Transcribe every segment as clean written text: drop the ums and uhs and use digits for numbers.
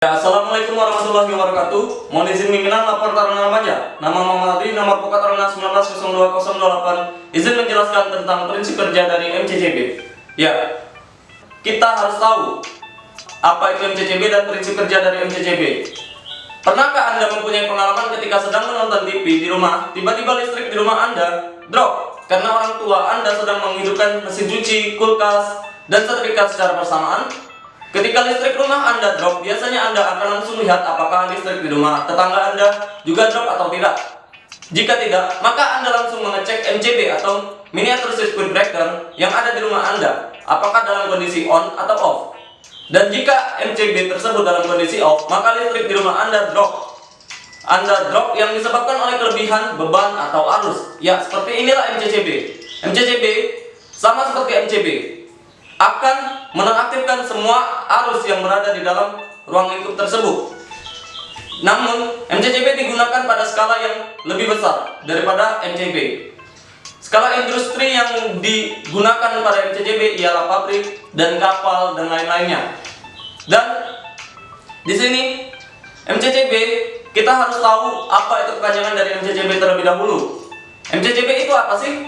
Ya, Assalamualaikum warahmatullahi wabarakatuh. Mohon izin pimpinan lapor taruna remaja. Nama Muhammad Adi, nomor pokok taruna 1902028. Izin menjelaskan tentang prinsip kerja dari MCCB. Ya, kita harus tahu apa itu MCCB dan prinsip kerja dari MCCB. Pernahkah Anda mempunyai pengalaman ketika sedang menonton TV di rumah, tiba-tiba listrik di rumah Anda drop karena orang tua Anda sedang menghidupkan mesin cuci, kulkas, dan setrika secara bersamaan? Ketika listrik rumah Anda drop, biasanya Anda akan langsung lihat apakah listrik di rumah tetangga Anda juga drop atau tidak. Jika tidak, maka Anda langsung mengecek MCB atau miniatur circuit breaker yang ada di rumah Anda, apakah dalam kondisi on atau off. Dan jika MCB tersebut dalam kondisi off, maka listrik di rumah Anda drop. Anda drop yang disebabkan oleh kelebihan beban atau arus. Ya, seperti inilah MCCB. MCCB sama seperti MCB akan menonaktifkan semua arus yang berada di dalam ruang lingkup tersebut. Namun, MCCB digunakan pada skala yang lebih besar daripada MCB. Skala industri yang digunakan pada MCCB ialah pabrik dan kapal dan lain-lainnya. Dan di sini MCCB kita harus tahu apa itu kepanjangan dari MCCB terlebih dahulu. MCCB itu apa sih?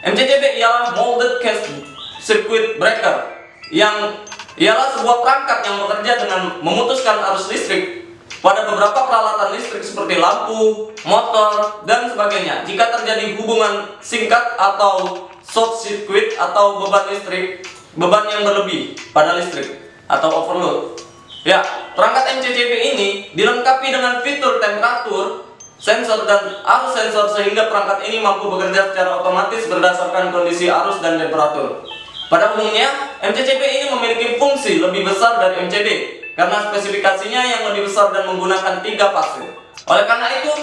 MCCB ialah molded case circuit breaker, yang ialah sebuah perangkat yang bekerja dengan memutuskan arus listrik pada beberapa peralatan listrik seperti lampu, motor, dan sebagainya. Jika terjadi hubungan singkat atau short circuit atau beban yang berlebih pada listrik atau overload. Ya, perangkat MCCB ini dilengkapi dengan fitur temperatur sensor dan arus sensor sehingga perangkat ini mampu bekerja secara otomatis berdasarkan kondisi arus dan temperatur. Pada umumnya, MCCB ini memiliki fungsi lebih besar dari MCB karena spesifikasinya yang lebih besar dan menggunakan 3 fase. Oleh karena itu,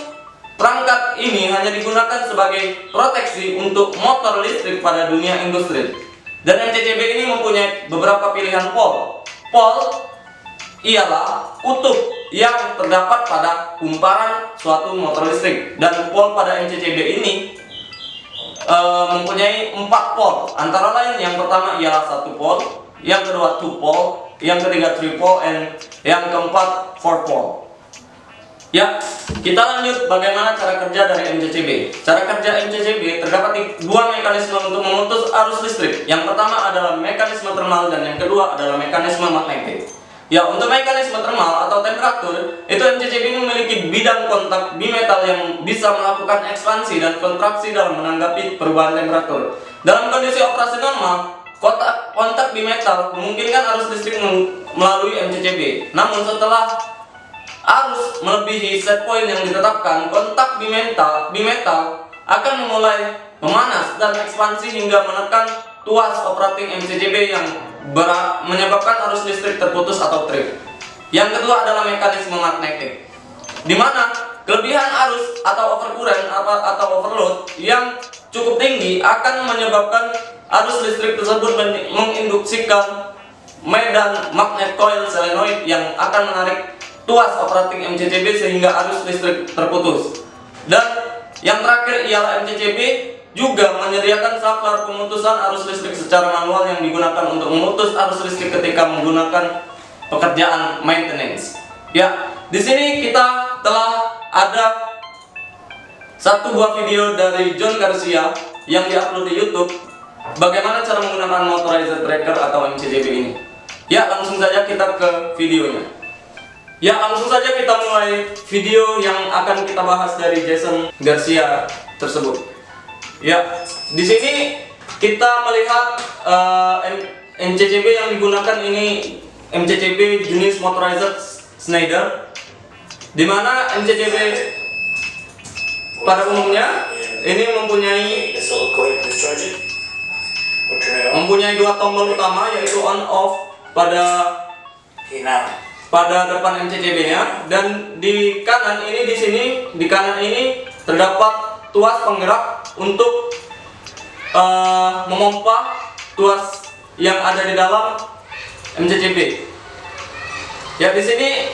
perangkat ini hanya digunakan sebagai proteksi untuk motor listrik pada dunia industri. Dan MCCB ini mempunyai beberapa pilihan pol. Pol ialah kutub yang terdapat pada kumparan suatu motor listrik, dan pol pada MCCB ini mempunyai 4 pol, antara lain yang pertama ialah 1 pol, yang kedua 2 pol, yang ketiga 3 pol, dan yang keempat 4 pol. Ya, kita lanjut bagaimana cara kerja dari MCCB. Cara kerja MCCB terdapat di 2 mekanisme untuk memutus arus listrik. Yang pertama adalah mekanisme termal dan yang kedua adalah mekanisme magnetik. Ya, untuk mekanisme termal atau temperatur, itu MCCB memiliki bidang kontak bimetal yang bisa melakukan ekspansi dan kontraksi dalam menanggapi perubahan temperatur. Dalam kondisi operasi normal, kontak bimetal memungkinkan arus listrik melalui MCCB. Namun setelah arus melebihi set point yang ditetapkan, kontak bimetal akan memulai memanas dan ekspansi hingga menekan tuas operating MCCB yang menyebabkan arus listrik terputus atau trip. Yang kedua adalah mekanisme magnetik, di mana kelebihan arus atau overcurrent atau overload yang cukup tinggi akan menyebabkan arus listrik tersebut menginduksikan medan magnet coil solenoid yang akan menarik tuas operating MCCB sehingga arus listrik terputus. Dan yang terakhir ialah MCCB juga menyediakan saklar pemutusan arus listrik secara manual yang digunakan untuk memutus arus listrik ketika menggunakan pekerjaan maintenance. Ya, di sini kita telah ada 1 buah video dari John Garcia yang diupload di YouTube bagaimana cara menggunakan motorized breaker atau MCCB ini. Ya, langsung saja kita ke videonya. Ya, langsung saja kita mulai video yang akan kita bahas dari Jason Garcia tersebut. Ya, di sini kita melihat MCCB yang digunakan ini MCCB jenis motorized Schneider, di mana MCCB pada umumnya ini mempunyai 2 tombol utama, yaitu on off pada depan MCCB-nya, dan di kanan ini terdapat tuas penggerak untuk memompa tuas yang ada di dalam MCCB. Ya, di sini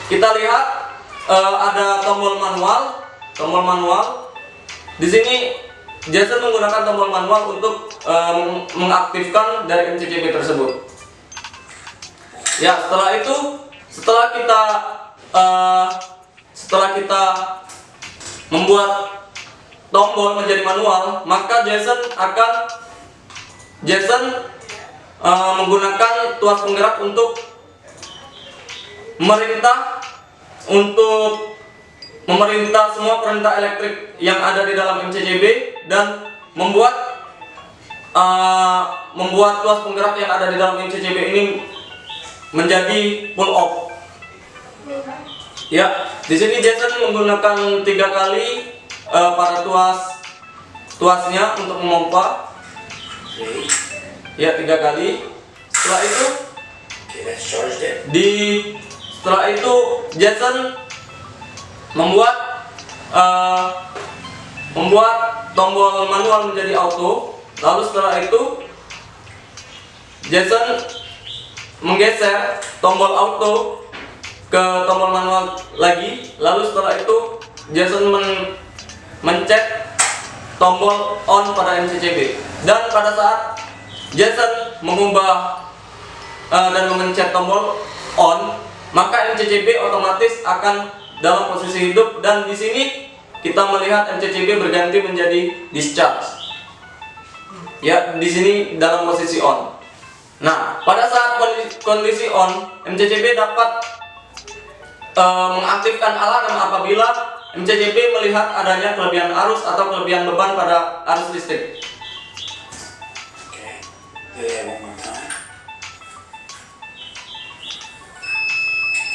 kita lihat ada tombol manual. Di sini Jason menggunakan tombol manual untuk mengaktifkan dari MCCB tersebut. Ya, setelah setelah kita membuat tombol menjadi manual, maka Jason menggunakan tuas penggerak untuk memerintah semua perintah elektrik yang ada di dalam MCCB dan membuat tuas penggerak yang ada di dalam MCCB ini menjadi pull off. Ya, di sini Jason menggunakan 3 kali para tuasnya untuk memompa. Ya, 3 kali. Setelah itu Jason membuat tombol manual menjadi auto. Lalu setelah itu Jason menggeser tombol auto ke tombol manual lagi. Lalu setelah itu Jason mencet tombol on pada MCCB. Dan pada saat Jason mengubah dan memencet tombol on, maka MCCB otomatis akan dalam posisi hidup, dan di sini kita melihat MCCB berganti menjadi discharge. Ya, di sini dalam posisi on. Nah, pada saat kondisi on, MCCB dapat mengaktifkan alarm apabila MCCB melihat adanya kelebihan arus atau kelebihan beban pada arus listrik.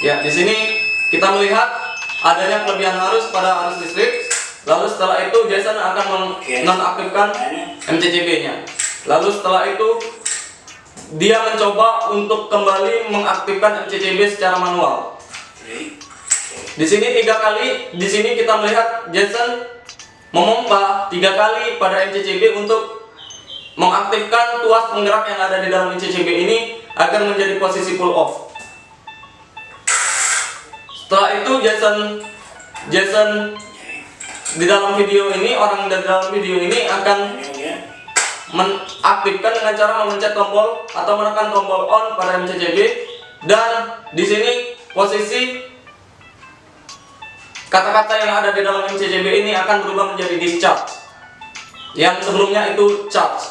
Ya, di sini kita melihat adanya kelebihan arus pada arus listrik. Lalu setelah itu Jason akan menonaktifkan MCCB-nya. Lalu setelah itu dia mencoba untuk kembali mengaktifkan MCCB secara manual. Di sini 3 kali. Di sini kita melihat Jason memompa 3 kali pada MCCB untuk mengaktifkan tuas penggerak yang ada di dalam MCCB ini agar menjadi posisi pull off. Setelah itu Jason di dalam video ini, orang di dalam video ini akan mengaktifkan dengan cara memencet tombol atau menekan tombol on pada MCCB, dan di sini posisi kata-kata yang ada di dalam MCCB ini akan berubah menjadi discharge. Yang sebelumnya itu charge.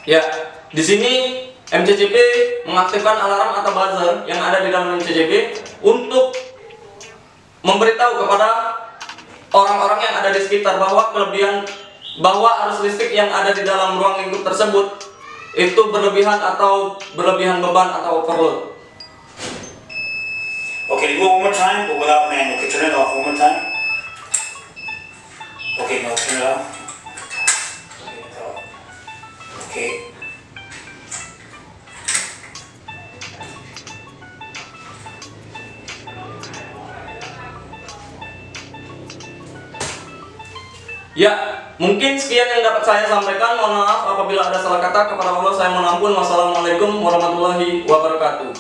Ya, di sini MCCB mengaktifkan alarm atau buzzer yang ada di dalam MCCB untuk memberitahu kepada orang-orang yang ada di sekitar bahwa arus listrik yang ada di dalam ruang lingkup tersebut itu berlebihan beban atau overload. Okay, go one more time, but without manual. Okay, turn it off one more time. Okay, no, turn it off. Okay. Ya, mungkin sekian yang dapat saya sampaikan. Mohon maaf apabila ada salah kata. Kepada Allah saya mohon ampun. Wassalamualaikum warahmatullahi wabarakatuh.